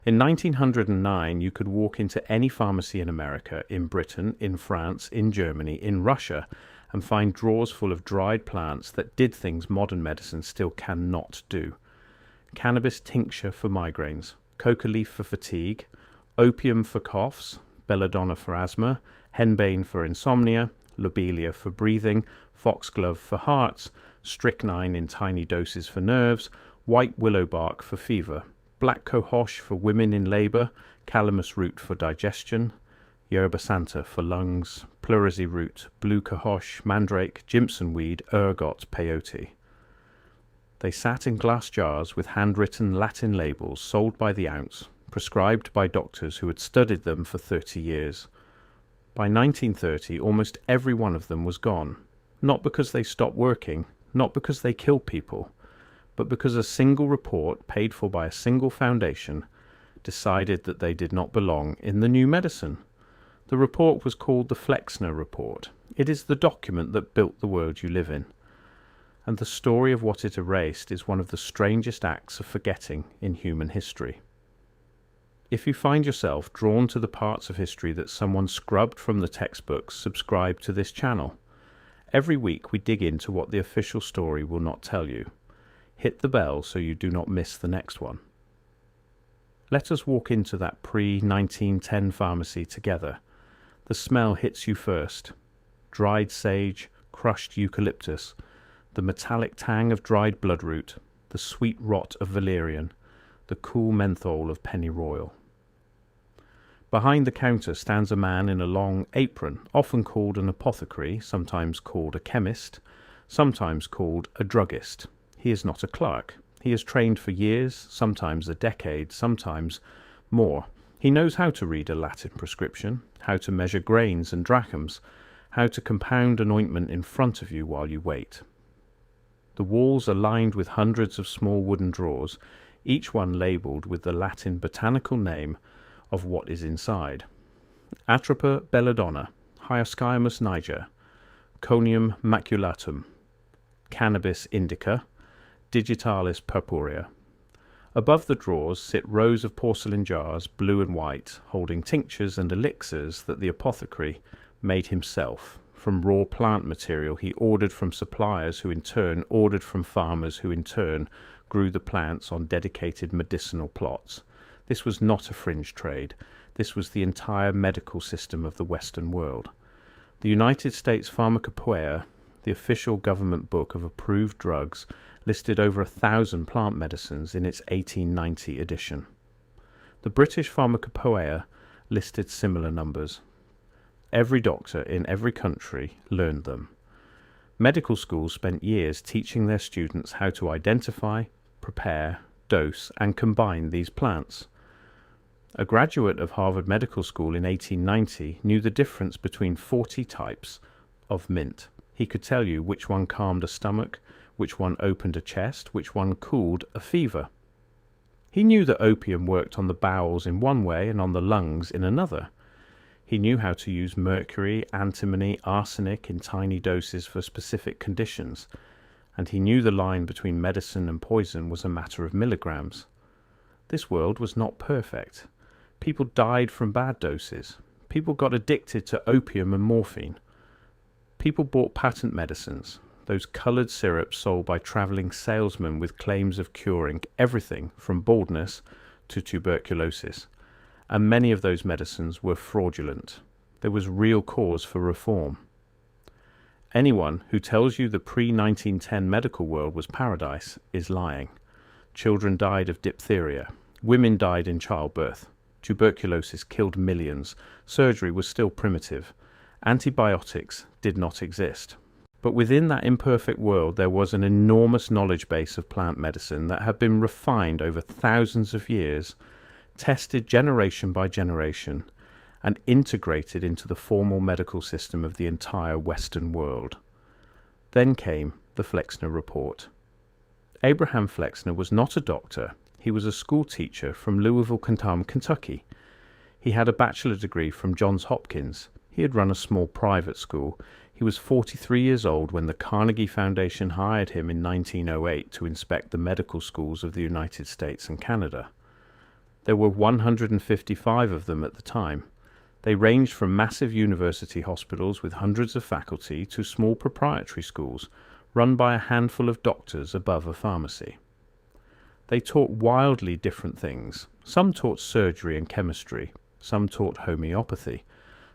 In 1909, you could walk into any pharmacy in America, in Britain, in France, in Germany, in Russia, and find drawers full of dried plants that did things modern medicine still cannot do. Cannabis tincture for migraines, coca leaf for fatigue, opium for coughs, belladonna for asthma, henbane for insomnia, lobelia for breathing, foxglove for hearts, strychnine in tiny doses for nerves, white willow bark for fever, black cohosh for women in labour, calamus root for digestion, yerba santa for lungs, pleurisy root, blue cohosh, mandrake, Jimson weed, ergot, peyote. They sat in glass jars with handwritten Latin labels sold by the ounce, prescribed by doctors who had studied them for 30 years. By 1930, almost every one of them was gone, not because they stopped working, not because they killed people, but because a single report, paid for by a single foundation, decided that they did not belong in the new medicine. The report was called the Flexner Report. It is the document that built the world you live in. And the story of what it erased is one of the strangest acts of forgetting in human history. If you find yourself drawn to the parts of history that someone scrubbed from the textbooks, subscribe to this channel. Every week we dig into what the official story will not tell you. Hit the bell so you do not miss the next one. Let us walk into that pre-1910 pharmacy together. The smell hits you first. Dried sage, crushed eucalyptus, the metallic tang of dried bloodroot, the sweet rot of valerian, the cool menthol of pennyroyal. Behind the counter stands a man in a long apron, often called an apothecary, sometimes called a chemist, sometimes called a druggist. He is not a clerk. He has trained for years, sometimes a decade, sometimes more. He knows how to read a Latin prescription, how to measure grains and drachms, how to compound an ointment in front of you while you wait. The walls are lined with hundreds of small wooden drawers, each one labelled with the Latin botanical name of what is inside. Atropa belladonna, Hyoscyamus niger, Conium maculatum, Cannabis indica, Digitalis purpurea. Above the drawers sit rows of porcelain jars, blue and white, holding tinctures and elixirs that the apothecary made himself, from raw plant material he ordered from suppliers who in turn ordered from farmers who in turn grew the plants on dedicated medicinal plots. This was not a fringe trade. This was the entire medical system of the Western world. The United States Pharmacopoeia, the official government book of approved drugs, listed over 1,000 plant medicines in its 1890 edition. The British Pharmacopoeia listed similar numbers. Every doctor in every country learned them. Medical schools spent years teaching their students how to identify, prepare, dose, and combine these plants. A graduate of Harvard Medical School in 1890 knew the difference between 40 types of mint. He could tell you which one calmed a stomach, which one opened a chest, which one cooled a fever. He knew that opium worked on the bowels in one way and on the lungs in another. He knew how to use mercury, antimony, arsenic in tiny doses for specific conditions, and he knew the line between medicine and poison was a matter of milligrams. This world was not perfect. People died from bad doses. People got addicted to opium and morphine. People bought patent medicines, those coloured syrups sold by travelling salesmen with claims of curing everything from baldness to tuberculosis. And many of those medicines were fraudulent. There was real cause for reform. Anyone who tells you the pre-1910 medical world was paradise is lying. Children died of diphtheria. Women died in childbirth. Tuberculosis killed millions. Surgery was still primitive. Antibiotics did not exist. But within that imperfect world there was an enormous knowledge base of plant medicine that had been refined over thousands of years, tested generation by generation, and integrated into the formal medical system of the entire Western world. Then came the Flexner Report. Abraham Flexner was not a doctor. He was a school teacher from Louisville, Kentucky. He had a bachelor degree from Johns Hopkins. He had run a small private school. He was 43 years old when the Carnegie Foundation hired him in 1908 to inspect the medical schools of the United States and Canada. There were 155 of them at the time. They ranged from massive university hospitals with hundreds of faculty to small proprietary schools run by a handful of doctors above a pharmacy. They taught wildly different things. Some taught surgery and chemistry, some taught homeopathy,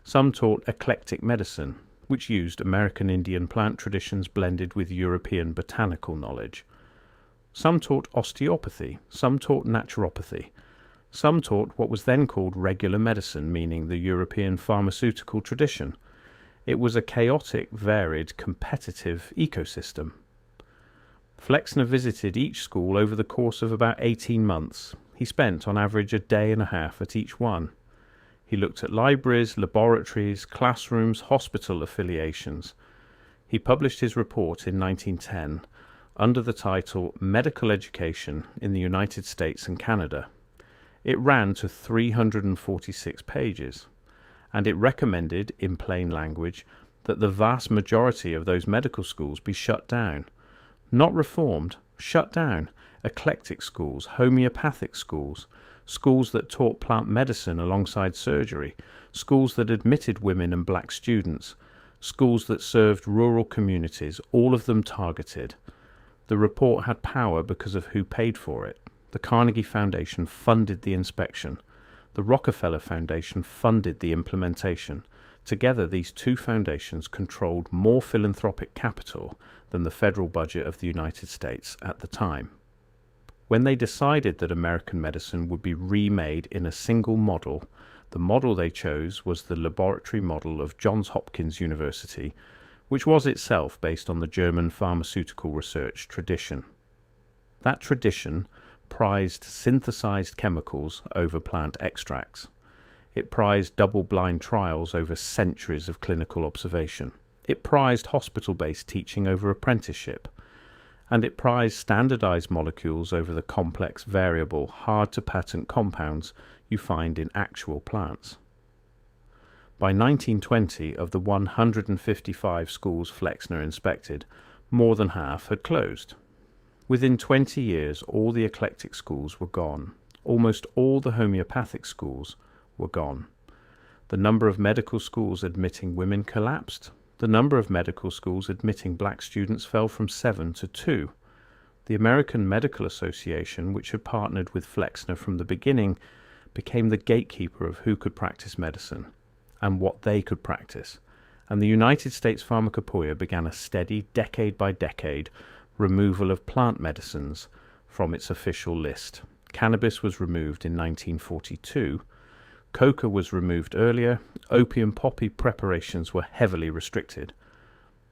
some taught eclectic medicine, which used American Indian plant traditions blended with European botanical knowledge. Some taught osteopathy, some taught naturopathy, some taught what was then called regular medicine, meaning the European pharmaceutical tradition. It was a chaotic, varied, competitive ecosystem. Flexner visited each school over the course of about 18 months. He spent on average a day and a half at each one. He looked at libraries, laboratories, classrooms, hospital affiliations. He published his report in 1910 under the title Medical Education in the United States and Canada. It ran to 346 pages, and it recommended, in plain language, that the vast majority of those medical schools be shut down. Not reformed, shut down. Eclectic schools, homeopathic schools, schools that taught plant medicine alongside surgery, schools that admitted women and black students, schools that served rural communities, all of them targeted. The report had power because of who paid for it. The Carnegie Foundation funded the inspection. The Rockefeller Foundation funded the implementation. Together, these two foundations controlled more philanthropic capital than the federal budget of the United States at the time. When they decided that American medicine would be remade in a single model, the model they chose was the laboratory model of Johns Hopkins University, which was itself based on the German pharmaceutical research tradition. That tradition prized synthesized chemicals over plant extracts. It prized double-blind trials over centuries of clinical observation. It prized hospital-based teaching over apprenticeship. And it prized standardized molecules over the complex, variable, hard-to-patent compounds you find in actual plants. By 1920, of the 155 schools Flexner inspected, more than half had closed. Within 20 years, all the eclectic schools were gone. Almost all the homeopathic schools were gone. The number of medical schools admitting women collapsed. The number of medical schools admitting black students fell from 7 to 2. The American Medical Association, which had partnered with Flexner from the beginning, became the gatekeeper of who could practice medicine and what they could practice. And the United States Pharmacopoeia began a steady, decade by decade, removal of plant medicines from its official list. Cannabis was removed in 1942. Coca was removed earlier. Opium poppy preparations were heavily restricted.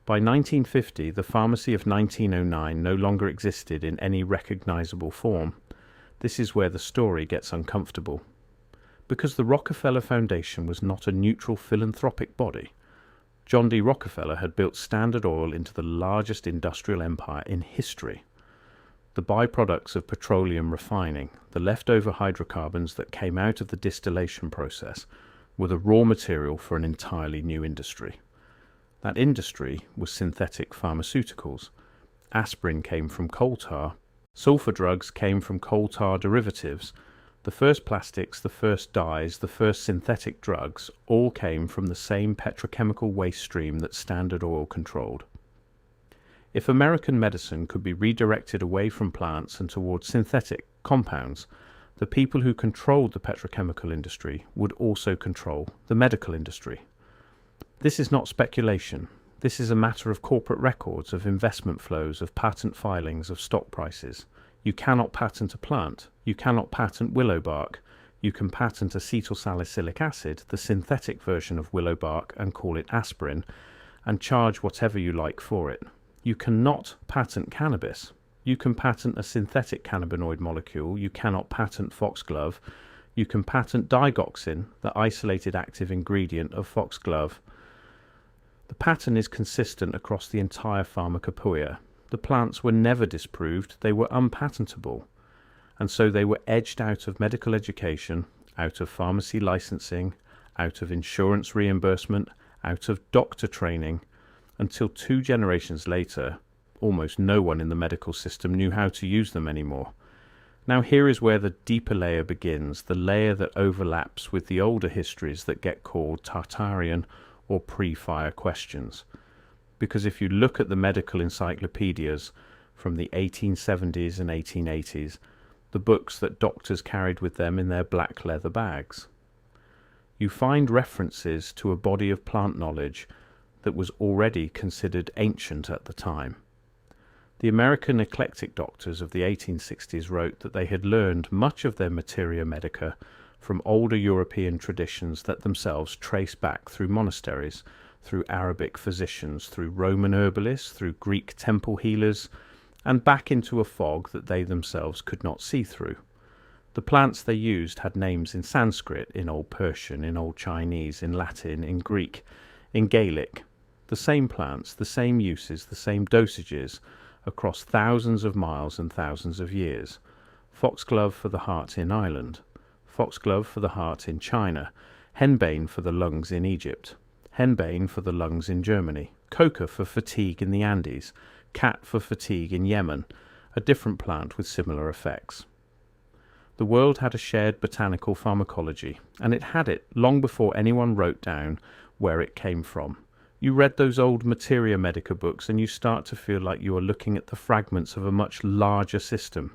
By 1950, the pharmacy of 1909 no longer existed in any recognizable form. This is where the story gets uncomfortable. Because the Rockefeller Foundation was not a neutral philanthropic body, John D. Rockefeller had built Standard Oil into the largest industrial empire in history. The byproducts of petroleum refining, the leftover hydrocarbons that came out of the distillation process, were the raw material for an entirely new industry. That industry was synthetic pharmaceuticals. Aspirin came from coal tar. Sulfur drugs came from coal tar derivatives. The first plastics, the first dyes, the first synthetic drugs all came from the same petrochemical waste stream that Standard Oil controlled. If American medicine could be redirected away from plants and towards synthetic compounds, the people who controlled the petrochemical industry would also control the medical industry. This is not speculation. This is a matter of corporate records, of investment flows, of patent filings, of stock prices. You cannot patent a plant. You cannot patent willow bark. You can patent acetyl salicylic acid, the synthetic version of willow bark, and call it aspirin, and charge whatever you like for it. You cannot patent cannabis. You can patent a synthetic cannabinoid molecule. You cannot patent foxglove. You can patent digoxin, the isolated active ingredient of foxglove. The pattern is consistent across the entire pharmacopoeia. The plants were never disproved, they were unpatentable, and so they were edged out of medical education, out of pharmacy licensing, out of insurance reimbursement, out of doctor training, until 2 generations later, almost no one in the medical system knew how to use them anymore. Now here is where the deeper layer begins, the layer that overlaps with the older histories that get called Tartarian or pre-fire questions. Because if you look at the medical encyclopedias from the 1870s and 1880s, the books that doctors carried with them in their black leather bags, you find references to a body of plant knowledge that was already considered ancient at the time. The American eclectic doctors of the 1860s wrote that they had learned much of their materia medica from older European traditions that themselves trace back through monasteries, through Arabic physicians, through Roman herbalists, through Greek temple healers, and back into a fog that they themselves could not see through. The plants they used had names in Sanskrit, in Old Persian, in Old Chinese, in Latin, in Greek, in Gaelic. The same plants, the same uses, the same dosages, across thousands of miles and thousands of years. Foxglove for the heart in Ireland, foxglove for the heart in China, henbane for the lungs in Egypt, henbane for the lungs in Germany, coca for fatigue in the Andes, cat for fatigue in Yemen, a different plant with similar effects. The world had a shared botanical pharmacology, and it had it long before anyone wrote down where it came from. You read those old materia medica books and you start to feel like you are looking at the fragments of a much larger system,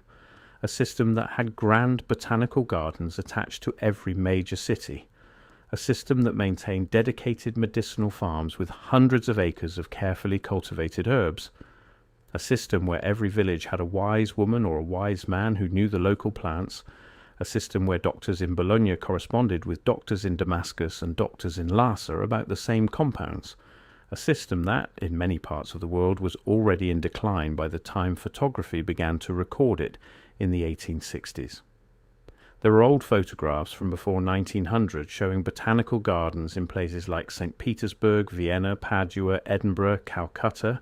a system that had grand botanical gardens attached to every major city, a system that maintained dedicated medicinal farms with hundreds of acres of carefully cultivated herbs, a system where every village had a wise woman or a wise man who knew the local plants, a system where doctors in Bologna corresponded with doctors in Damascus and doctors in Lhasa about the same compounds, a system that, in many parts of the world, was already in decline by the time photography began to record it in the 1860s. There are old photographs from before 1900 showing botanical gardens in places like St. Petersburg, Vienna, Padua, Edinburgh, Calcutta,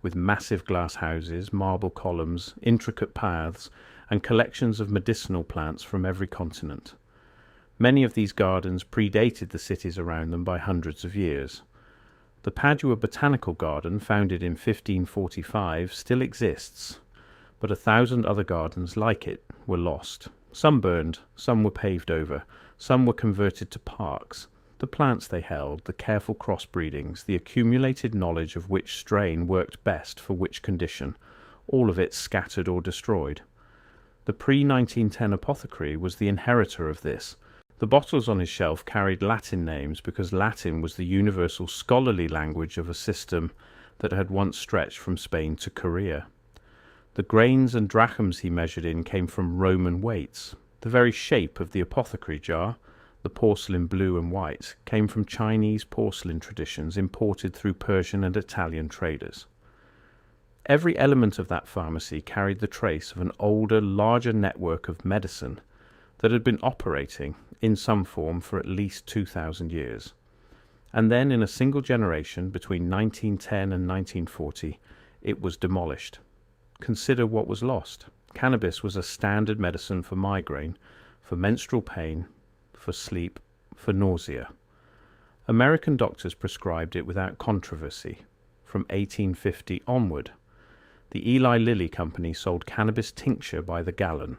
with massive glass houses, marble columns, intricate paths, and collections of medicinal plants from every continent. Many of these gardens predated the cities around them by hundreds of years. The Padua Botanical Garden, founded in 1545, still exists, but 1,000 other gardens like it were lost. Some burned, some were paved over, some were converted to parks. The plants they held, the careful crossbreedings, the accumulated knowledge of which strain worked best for which condition, all of it scattered or destroyed. The pre-1910 apothecary was the inheritor of this. The bottles on his shelf carried Latin names because Latin was the universal scholarly language of a system that had once stretched from Spain to Korea. The grains and drachms he measured in came from Roman weights. The very shape of the apothecary jar, the porcelain blue and white, came from Chinese porcelain traditions imported through Persian and Italian traders. Every element of that pharmacy carried the trace of an older, larger network of medicine that had been operating in some form for at least 2,000 years. And then in a single generation, between 1910 and 1940, it was demolished. Consider what was lost. Cannabis was a standard medicine for migraine, for menstrual pain, for sleep, for nausea. American doctors prescribed it without controversy from 1850 onward. The Eli Lilly Company sold cannabis tincture by the gallon.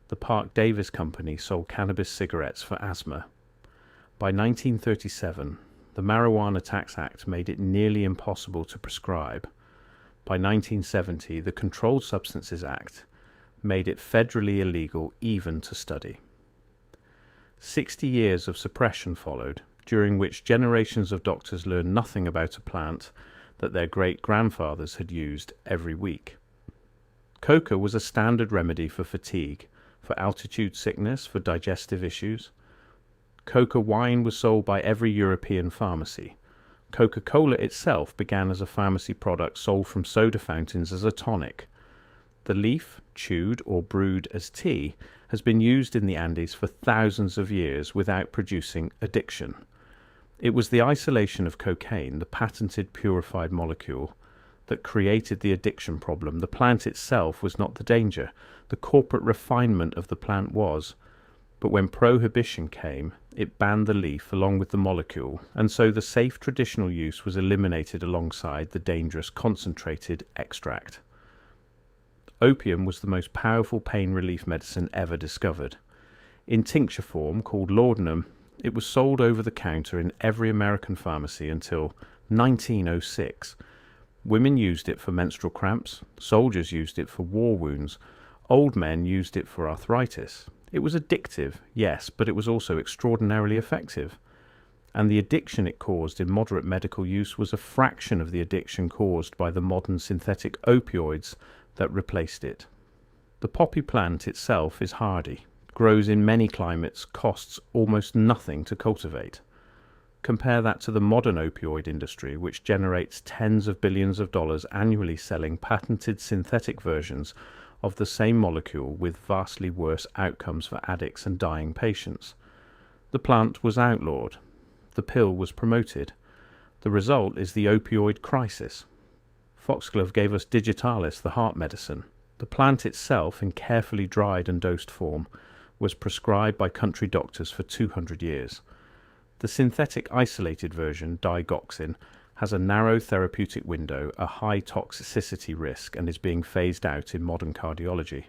The Park Davis Company sold cannabis cigarettes for asthma. By 1937, the Marijuana Tax Act made it nearly impossible to prescribe. By 1970, the Controlled Substances Act made it federally illegal even to study. 60 years of suppression followed, during which generations of doctors learned nothing about a plant that their great-grandfathers had used every week. Coca was a standard remedy for fatigue, for altitude sickness, for digestive issues. Coca wine was sold by every European pharmacy. Coca-Cola itself began as a pharmacy product sold from soda fountains as a tonic. The leaf, chewed or brewed as tea, has been used in the Andes for thousands of years without producing addiction. It was the isolation of cocaine, the patented purified molecule, that created the addiction problem. The plant itself was not the danger. The corporate refinement of the plant was. But when prohibition came, it banned the leaf along with the molecule, and so the safe traditional use was eliminated alongside the dangerous concentrated extract. Opium was the most powerful pain relief medicine ever discovered. In tincture form, called laudanum, it was sold over the counter in every American pharmacy until 1906. Women used it for menstrual cramps, soldiers used it for war wounds, old men used it for arthritis. It was addictive, yes, but it was also extraordinarily effective. And the addiction it caused in moderate medical use was a fraction of the addiction caused by the modern synthetic opioids that replaced it. The poppy plant itself is hardy, grows in many climates, costs almost nothing to cultivate. Compare that to the modern opioid industry, which generates tens of billions of dollars annually selling patented synthetic versions of the same molecule with vastly worse outcomes for addicts and dying patients. The plant was outlawed. The pill was promoted. The result is the opioid crisis. Foxglove gave us digitalis, the heart medicine. The plant itself, in carefully dried and dosed form, was prescribed by country doctors for 200 years. The synthetic isolated version, digoxin, has a narrow therapeutic window, a high toxicity risk, and is being phased out in modern cardiology.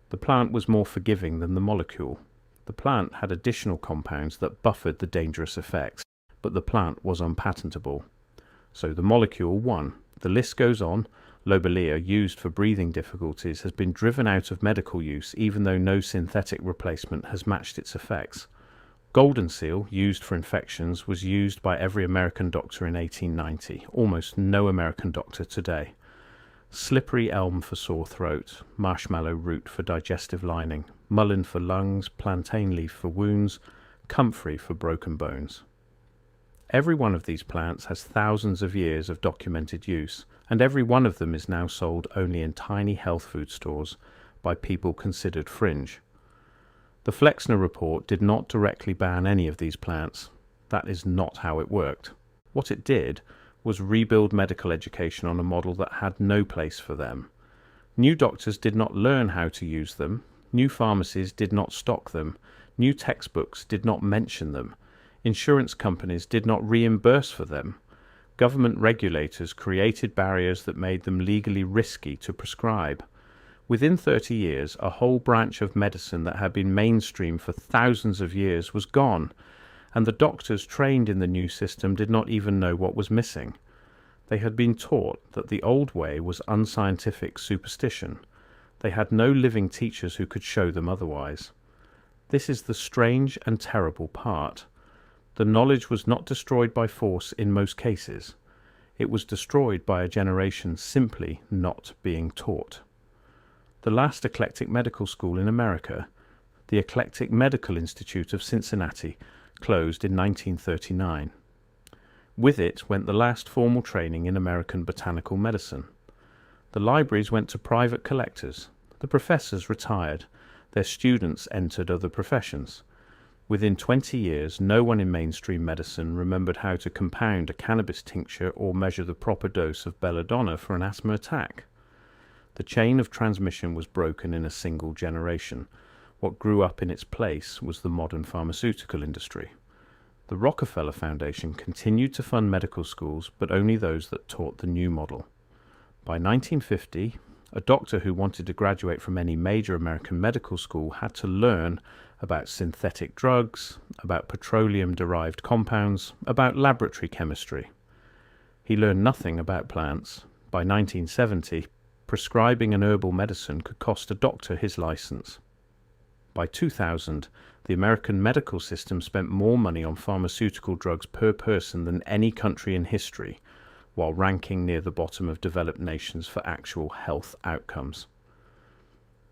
The plant was more forgiving than the molecule. The plant had additional compounds that buffered the dangerous effects, but the plant was unpatentable. So the molecule won. The list goes on. Lobelia, used for breathing difficulties, has been driven out of medical use even though no synthetic replacement has matched its effects. Golden seal, used for infections, was used by every American doctor in 1890, almost no American doctor today. Slippery elm for sore throat, marshmallow root for digestive lining, mullein for lungs, plantain leaf for wounds, comfrey for broken bones. Every one of these plants has thousands of years of documented use, and every one of them is now sold only in tiny health food stores by people considered fringe. The Flexner Report did not directly ban any of these plants. That is not how it worked. What it did was rebuild medical education on a model that had no place for them. New doctors did not learn how to use them. New pharmacies did not stock them. New textbooks did not mention them. Insurance companies did not reimburse for them. Government regulators created barriers that made them legally risky to prescribe. Within 30 years, a whole branch of medicine that had been mainstream for thousands of years was gone, and the doctors trained in the new system did not even know what was missing. They had been taught that the old way was unscientific superstition. They had no living teachers who could show them otherwise. This is the strange and terrible part. The knowledge was not destroyed by force in most cases. It was destroyed by a generation simply not being taught. The last eclectic medical school in America, the Eclectic Medical Institute of Cincinnati, closed in 1939. With it went the last formal training in American botanical medicine. The libraries went to private collectors. The professors retired. Their students entered other professions. Within 20 years, no one in mainstream medicine remembered how to compound a cannabis tincture or measure the proper dose of belladonna for an asthma attack. The chain of transmission was broken in a single generation. What grew up in its place was the modern pharmaceutical industry. The Rockefeller Foundation continued to fund medical schools, but only those that taught the new model. By 1950, a doctor who wanted to graduate from any major American medical school had to learn about synthetic drugs, about petroleum-derived compounds, about laboratory chemistry. He learned nothing about plants. By 1970, prescribing an herbal medicine could cost a doctor his license. By 2000, the American medical system spent more money on pharmaceutical drugs per person than any country in history, while ranking near the bottom of developed nations for actual health outcomes.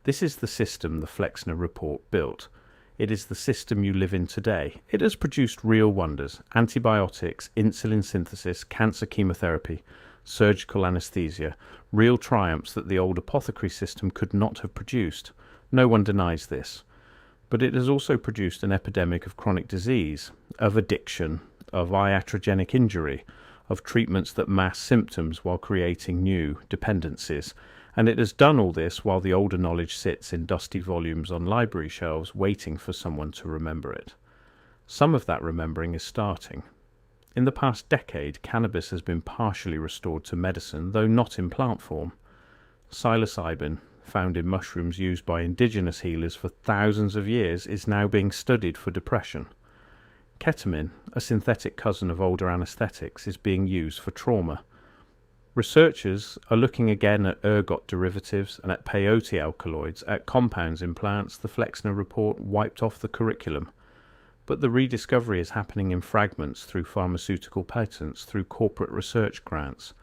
This is the system the Flexner Report built. It is the system you live in today. It has produced real wonders: antibiotics, insulin synthesis, cancer chemotherapy, surgical anesthesia, real triumphs that the old apothecary system could not have produced. No one denies this. But it has also produced an epidemic of chronic disease, of addiction, of iatrogenic injury, of treatments that mask symptoms while creating new dependencies. And it has done all this while the older knowledge sits in dusty volumes on library shelves waiting for someone to remember it. Some of that remembering is starting. In the past decade, cannabis has been partially restored to medicine, though not in plant form. Psilocybin, found in mushrooms used by indigenous healers for thousands of years, is now being studied for depression. Ketamine, a synthetic cousin of older anesthetics, is being used for trauma. Researchers are looking again at ergot derivatives and at peyote alkaloids, at compounds in plants the Flexner Report wiped off the curriculum. But the rediscovery is happening in fragments, through pharmaceutical patents, through corporate research grants.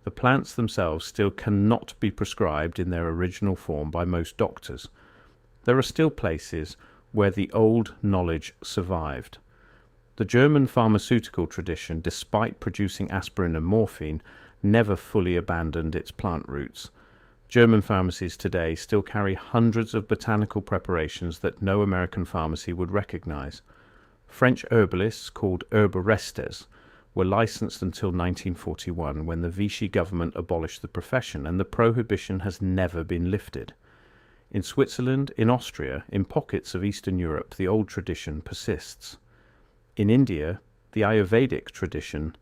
The plants themselves still cannot be prescribed in their original form by most doctors. There are still places where the old knowledge survived. The German pharmaceutical tradition, despite producing aspirin and morphine, never fully abandoned its plant roots. German pharmacies today still carry hundreds of botanical preparations that no American pharmacy would recognize. French herbalists, called herbaristes, were licensed until 1941, when the Vichy government abolished the profession, and the prohibition has never been lifted. In Switzerland, in Austria, in pockets of Eastern Europe, the old tradition persists. In India, the Ayurvedic tradition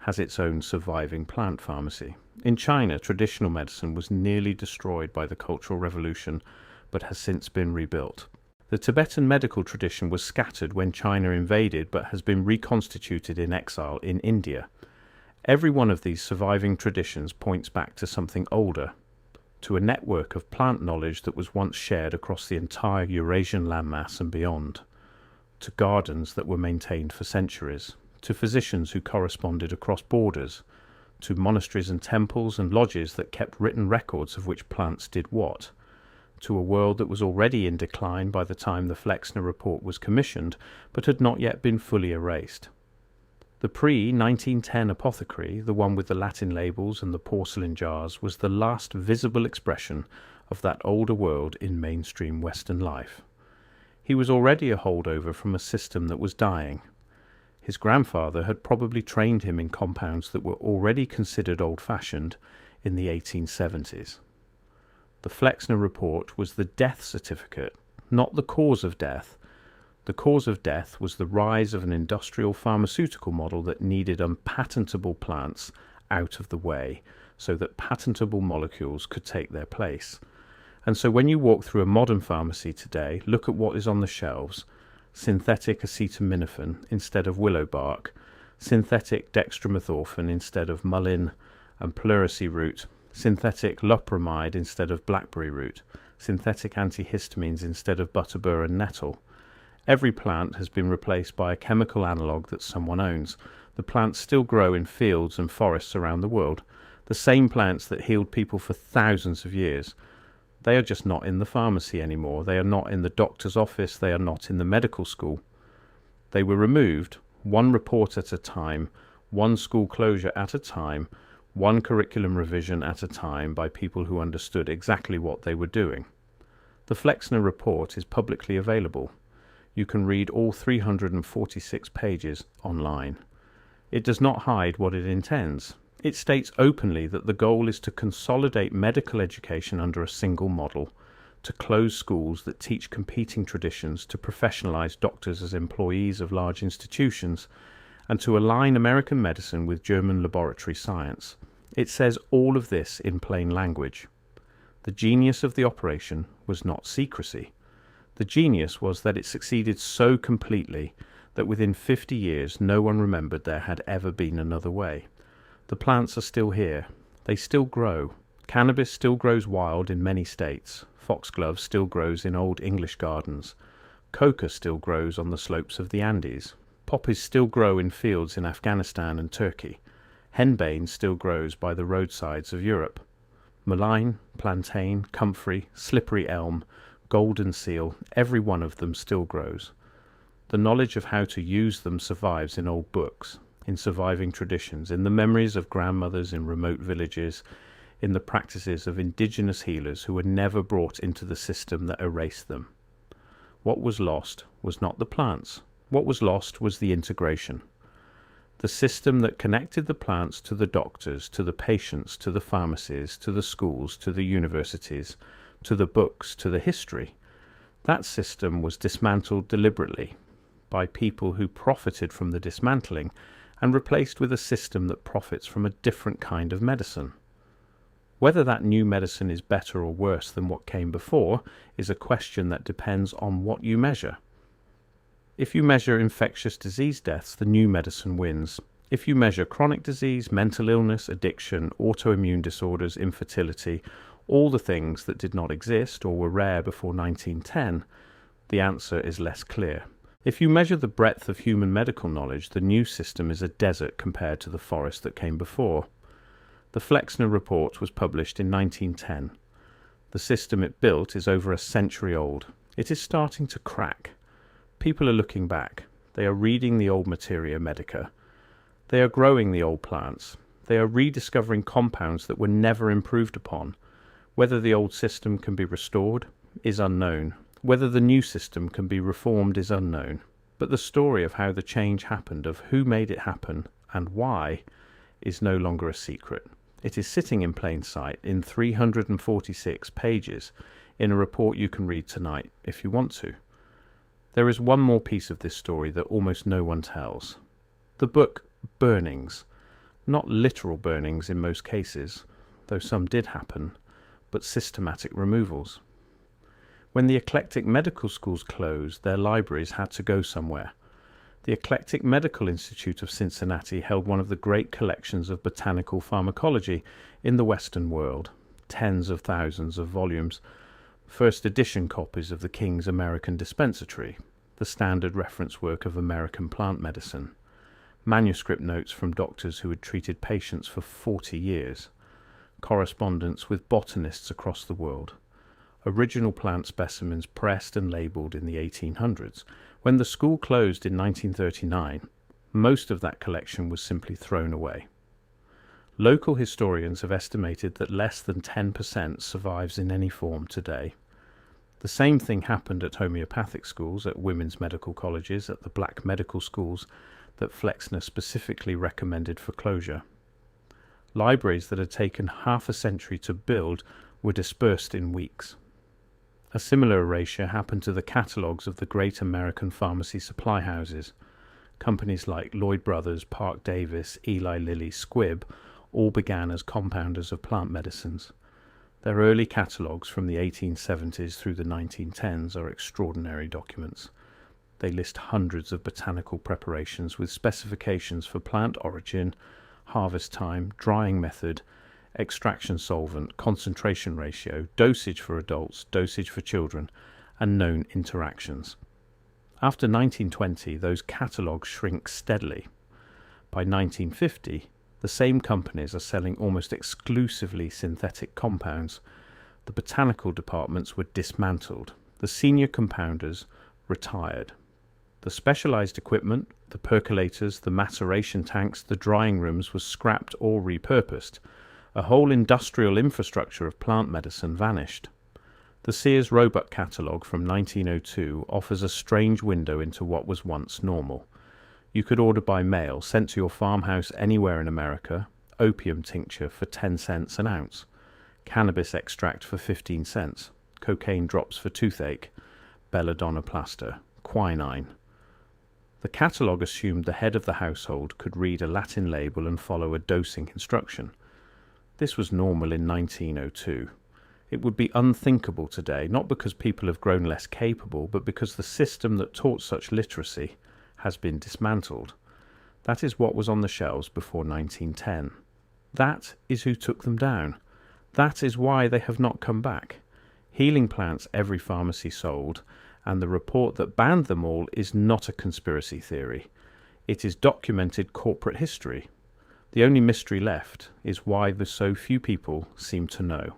has its own surviving plant pharmacy. In China, traditional medicine was nearly destroyed by the Cultural Revolution, but has since been rebuilt. The Tibetan medical tradition was scattered when China invaded, but has been reconstituted in exile in India. Every one of these surviving traditions points back to something older, to a network of plant knowledge that was once shared across the entire Eurasian landmass and beyond, to gardens that were maintained for centuries, to physicians who corresponded across borders, to monasteries and temples and lodges that kept written records of which plants did what, to a world that was already in decline by the time the Flexner Report was commissioned, but had not yet been fully erased. The pre-1910 apothecary, the one with the Latin labels and the porcelain jars, was the last visible expression of that older world in mainstream Western life. He was already a holdover from a system that was dying. His grandfather had probably trained him in compounds that were already considered old-fashioned in the 1870s. The Flexner Report was the death certificate, not the cause of death. The cause of death was the rise of an industrial pharmaceutical model that needed unpatentable plants out of the way so that patentable molecules could take their place. And so when you walk through a modern pharmacy today, look at what is on the shelves. Synthetic acetaminophen instead of willow bark, synthetic dextromethorphan instead of mullein and pleurisy root, synthetic loperamide instead of blackberry root, synthetic antihistamines instead of butterbur and nettle. Every plant has been replaced by a chemical analogue that someone owns. The plants still grow in fields and forests around the world, the same plants that healed people for thousands of years. They are just not in the pharmacy anymore. They are not in the doctor's office. They are not in the medical school. They were removed, one report at a time, one school closure at a time, one curriculum revision at a time, by people who understood exactly what they were doing. The Flexner Report is publicly available. You can read all 346 pages online. It does not hide what it intends. It states openly that the goal is to consolidate medical education under a single model, to close schools that teach competing traditions, to professionalize doctors as employees of large institutions, and to align American medicine with German laboratory science. It says all of this in plain language. The genius of the operation was not secrecy. The genius was that it succeeded so completely that within 50 years no one remembered there had ever been another way. The plants are still here. They still grow. Cannabis still grows wild in many states. Foxglove still grows in old English gardens. Coca still grows on the slopes of the Andes. Poppies still grow in fields in Afghanistan and Turkey. Henbane still grows by the roadsides of Europe. Mullein, plantain, comfrey, slippery elm, golden seal, every one of them still grows. The knowledge of how to use them survives in old books, in surviving traditions, in the memories of grandmothers in remote villages, in the practices of indigenous healers who were never brought into the system that erased them. What was lost was not the plants. What was lost was the integration. The system that connected the plants to the doctors, to the patients, to the pharmacies, to the schools, to the universities, to the books, to the history. That system was dismantled deliberately by people who profited from the dismantling and replaced with a system that profits from a different kind of medicine. Whether that new medicine is better or worse than what came before is a question that depends on what you measure. If you measure infectious disease deaths, the new medicine wins. If you measure chronic disease, mental illness, addiction, autoimmune disorders, infertility, all the things that did not exist or were rare before 1910, the answer is less clear. If you measure the breadth of human medical knowledge, the new system is a desert compared to the forest that came before. The Flexner Report was published in 1910. The system it built is over a century old. It is starting to crack. People are looking back. They are reading the old materia medica. They are growing the old plants. They are rediscovering compounds that were never improved upon. Whether the old system can be restored is unknown. Whether the new system can be reformed is unknown. But the story of how the change happened, of who made it happen and why, is no longer a secret. It is sitting in plain sight in 346 pages in a report you can read tonight if you want to. There is one more piece of this story that almost no one tells. The book Burnings. Not literal burnings in most cases, though some did happen, but systematic removals. When the eclectic medical schools closed, their libraries had to go somewhere. The Eclectic Medical Institute of Cincinnati held one of the great collections of botanical pharmacology in the Western world, tens of thousands of volumes, first edition copies of the King's American Dispensatory, the standard reference work of American plant medicine, manuscript notes from doctors who had treated patients for 40 years, correspondence with botanists across the world, original plant specimens pressed and labelled in the 1800s. When the school closed in 1939, most of that collection was simply thrown away. Local historians have estimated that less than 10% survives in any form today. The same thing happened at homeopathic schools, at women's medical colleges, at the black medical schools that Flexner specifically recommended for closure. Libraries that had taken half a century to build were dispersed in weeks. A similar erasure happened to the catalogues of the great American pharmacy supply houses. Companies like Lloyd Brothers, Park Davis, Eli Lilly, Squibb all began as compounders of plant medicines. Their early catalogues from the 1870s through the 1910s are extraordinary documents. They list hundreds of botanical preparations with specifications for plant origin, harvest time, drying method, extraction solvent, concentration ratio, dosage for adults, dosage for children, and known interactions. After 1920, those catalogues shrink steadily. By 1950, the same companies are selling almost exclusively synthetic compounds. The botanical departments were dismantled. The senior compounders retired. The specialized equipment, the percolators, the maceration tanks, the drying rooms was scrapped or repurposed. A whole industrial infrastructure of plant medicine vanished. The Sears Roebuck catalogue from 1902 offers a strange window into what was once normal. You could order by mail, sent to your farmhouse anywhere in America, opium tincture for 10 cents an ounce, cannabis extract for 15 cents, cocaine drops for toothache, belladonna plaster, quinine. The catalogue assumed the head of the household could read a Latin label and follow a dosing instruction. This was normal in 1902. It would be unthinkable today, not because people have grown less capable, but because the system that taught such literacy has been dismantled. That is what was on the shelves before 1910. That is who took them down. That is why they have not come back. Healing plants every pharmacy sold, and the report that banned them all is not a conspiracy theory. It is documented corporate history. The only mystery left is why the so few people seem to know.